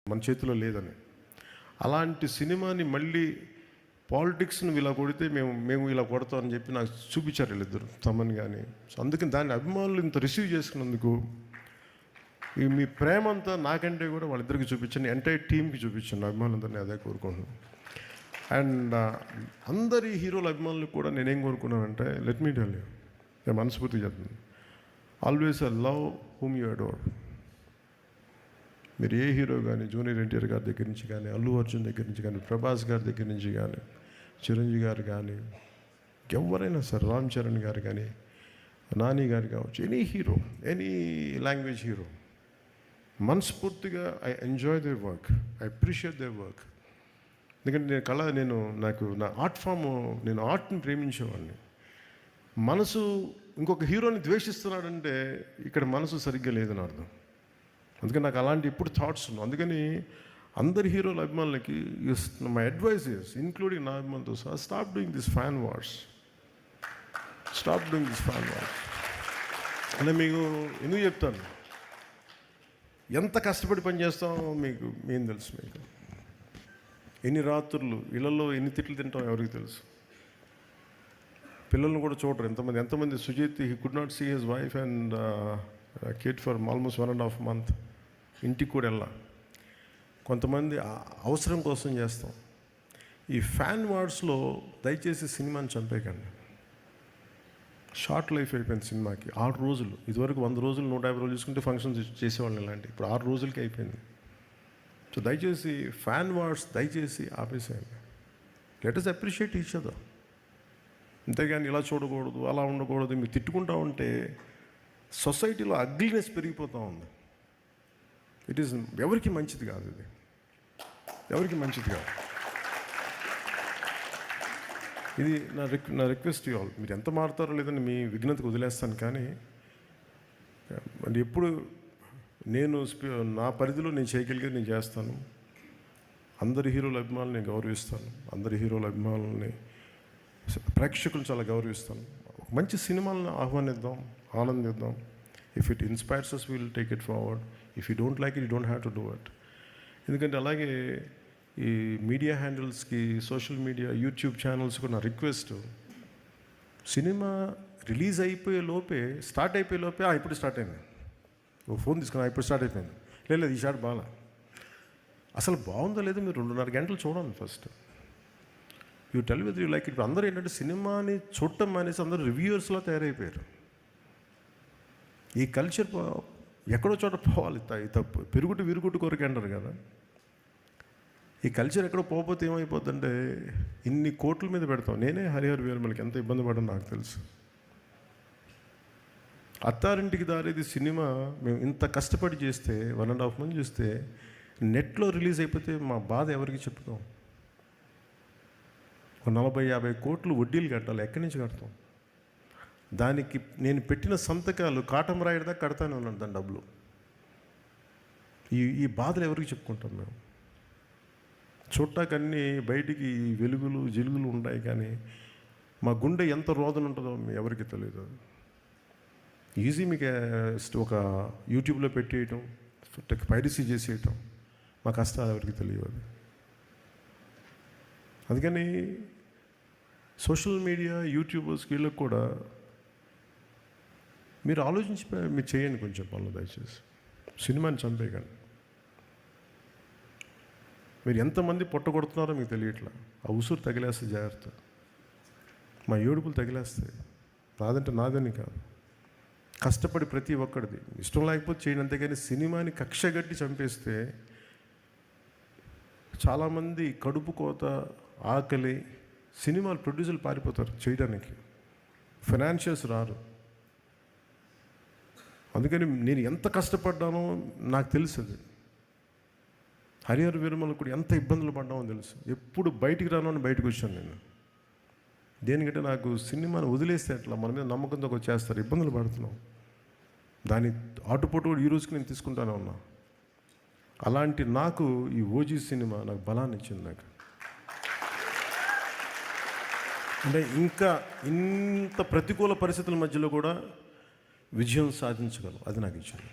మన చేతిలో లేదని. అలాంటి సినిమాని మళ్ళీ పాలిటిక్స్ని ఇలా కొడితే మేము ఇలా కొడతామని చెప్పి నాకు చూపించారు వీళ్ళిద్దరు, తమన్ కానీ. సో అందుకని దాన్ని అభిమానులు ఇంత రిసీవ్ చేసుకున్నందుకు మీ ప్రేమ అంతా నాకంటే కూడా వాళ్ళిద్దరికి చూపించండి, ఎంటైర్ టీంకి చూపించండి, అభిమానులందరినీ అదే కోరుకుంటున్నాను. అండ్ అందరి హీరోల అభిమానులకు కూడా నేనేం కోరుకున్నానంటే, లెట్ మీ టెల్ యూ, నేను మనస్ఫూర్తిగా చెప్తున్నాను, always love whom you adore. మీరు ఏ హీరో కానీ, జూనియర్ ఎన్టీఆర్ గారి దగ్గర నుంచి కానీ, అల్లు అర్జున్ దగ్గర నుంచి కానీ, ప్రభాస్ గారి దగ్గర నుంచి కానీ, చిరంజీవి గారు కానీ, ఎవరైనా సరే, రామ్ చరణ్ గారు కానీ, నాని గారు కావచ్చు, any hero, any language hero, మనస్ఫూర్తిగా I enjoy their work, I appreciate their work. ఎందుకంటే నాకు నా ఆర్ట్ ఫామ్, నేను ఆర్ట్ని ప్రేమించేవాడిని. మనసు ఇంకొక హీరోని ద్వేషిస్తున్నాడంటే ఇక్కడ మనసు సరిగ్గా లేదని అర్థం. అందుకని నాకు అలాంటి ఇప్పుడు థాట్స్ ఉన్నాయి. అందుకని అందరి హీరోల అభిమానులకి మై అడ్వైస్ ఇస్, ఇంక్లూడింగ్ నా అభిమానులతో సహా, stop doing this fan wars. అంటే మీకు ఎందుకు చెప్తాను, ఎంత కష్టపడి పనిచేస్తామో మేము తెలుసు. మీకు ఎన్ని రాత్రులు ఇళ్లలో ఎన్ని తిట్లు తింటాం ఎవరికి తెలుసు. పిల్లల్ని కూడా చూడరు ఎంతమంది. Sujith, he could not see his wife and kid for almost 1.5 months. ఇంటికి కూడా వెళ్ళా. కొంతమంది అవసరం కోసం చేస్తాం. ఈ ఫ్యాన్ వార్స్లో దయచేసి సినిమాని చంపేయకండి. షార్ట్ లైఫ్ అయిపోయింది సినిమాకి. 6 రోజులు, ఇదివరకు 100 రోజులు 150 రోజులు చూసుకుంటే ఫంక్షన్స్ చేసేవాళ్ళని, ఇలాంటి ఇప్పుడు 6 రోజులకి అయిపోయింది. సో దయచేసి ఫ్యాన్ వార్స్ దయచేసి ఆపేసేయండి. Let us appreciate each other. అంతేగాని ఇలా చూడకూడదు, అలా ఉండకూడదు, మీరు తిట్టుకుంటా ఉంటే సొసైటీలో అగ్లీనెస్ పెరిగిపోతూ ఉంది. ఇట్ ఈస్ ఎవరికి మంచిది కాదు, ఇది ఎవరికి మంచిది కాదు. ఇది నా రిక్వెస్ట్ యూ ఆల్. మీరు ఎంత మారుతారో లేదని మీ విఘ్నతకు వదిలేస్తాను, కానీ ఎప్పుడు నా పరిధిలో నేను చేయగలిగేది నేను చేస్తాను. అందరి హీరోల అభిమానులు నేను గౌరవిస్తాను, అందరి హీరోల అభిమానులని, ప్రేక్షకులు చాలా గౌరవిస్తాను. ఒక మంచి సినిమాలను ఆహ్వానిద్దాం, ఆనందిద్దాం. If it inspires us, will take it forward. If you don't like it, you don't have to do it. ఎందుకంటే అలాగే ఈ మీడియా హ్యాండిల్స్కి, సోషల్ మీడియా, యూట్యూబ్ ఛానల్స్కి నా రిక్వెస్ట్, సినిమా రిలీజ్ అయిపోయే లోపే, స్టార్ట్ అయిపోయే లోపే ఇప్పుడు స్టార్ట్ అయింది, ఓ ఫోన్ తీసుకున్నా ఇప్పుడు స్టార్ట్ అయిపోయింది, లేదు ఈ షాట్ బాగా, అసలు బాగుందో లేదో మీరు 2.5 గంటలు చూడండి first. You tell with you like it. అందరూ ఏంటంటే సినిమాని చూడటం మానేసి అందరూ రివ్యూయర్స్లో తయారైపోయారు. ఈ కల్చర్ ఎక్కడో చోట పోవాలి, తప్పు పెరుగుటు విరుగుటు కొరకు అంటారు కదా. ఈ కల్చర్ ఎక్కడో పోతే ఏమైపోతుందంటే, ఇన్ని కోట్ల మీద పెడతాం. నేనే హరిహర వీరమలకి ఎంత ఇబ్బంది పడ్డాను నాకు తెలుసు. అత్తారింటికి దారేది సినిమా మేము ఇంత కష్టపడి చేస్తే, 1.5 months చూస్తే, నెట్లో రిలీజ్ అయిపోతే మా బాధ ఎవరికి చెప్పుతాం? 40-50 కోట్లు వడ్డీలు కట్టాలి, ఎక్కడి నుంచి కడతాం? దానికి నేను పెట్టిన సంతకాలు కాటం రాయడదా కడతానే ఉన్నాను దాని డబ్బులు. ఈ బాధలు ఎవరికి చెప్పుకుంటాం మేము? చూడటాకన్నీ బయటికి వెలుగులు జిలుగులు ఉంటాయి, కానీ మా గుండె ఎంత రోదన ఉంటుందో ఎవరికి తెలియదు. ఈజీ మీకు ఒక యూట్యూబ్లో పెట్టేయటం, పైరసీ చేసేయటం, మా కష్టాలు ఎవరికి తెలియదు. అందుకని సోషల్ మీడియా, యూట్యూబర్స్ వీళ్ళకి కూడా మీరు ఆలోచించి మీరు చేయండి కొంచెం పనులు దయచేసి. సినిమాని చంపేయకండి. మీరు ఎంతమంది పొట్టగొడుతున్నారో మీకు తెలియట్లా. ఆ ఉసురు తగిలేస్తే జాగ్రత్త, మా ఏడుపులు తగిలేస్తాయి. నాదంటే నాదని కాదు, కష్టపడి ప్రతి ఒక్కడిది ఇష్టం లేకపోతే చేయండి, అంతేగాని సినిమాని కక్షగట్టి చంపేస్తే చాలామంది కడుపు కోత, ఆకలి, సినిమాలు ప్రొడ్యూసర్లు పారిపోతారు చేయడానికి, ఫైనాన్షియల్స్ రారు. అందుకని నేను ఎంత కష్టపడ్డానో నాకు తెలుసు. అది హరిహర వీరమల కూడా ఎంత ఇబ్బందులు పడ్డామో తెలుసు. ఎప్పుడు బయటికి రాను అని బయటకు వచ్చాను నేను. దేనికంటే నాకు సినిమాని వదిలేస్తే అట్లా మన మీద నమ్మకంతో వచ్చేస్తారు, ఇబ్బందులు పడుతున్నాం. దాని ఆటుపోటు కూడా ఈ రోజుకి నేను తీసుకుంటానే ఉన్నా. అలాంటి నాకు ఈ ఓజీ సినిమా నాకు బలాన్ని ఇచ్చింది. నాకు అంటే ఇంకా ఇంత ప్రతికూల పరిస్థితుల మధ్యలో కూడా విజయం సాధించగలం, అది నాకు ఇచ్చింది.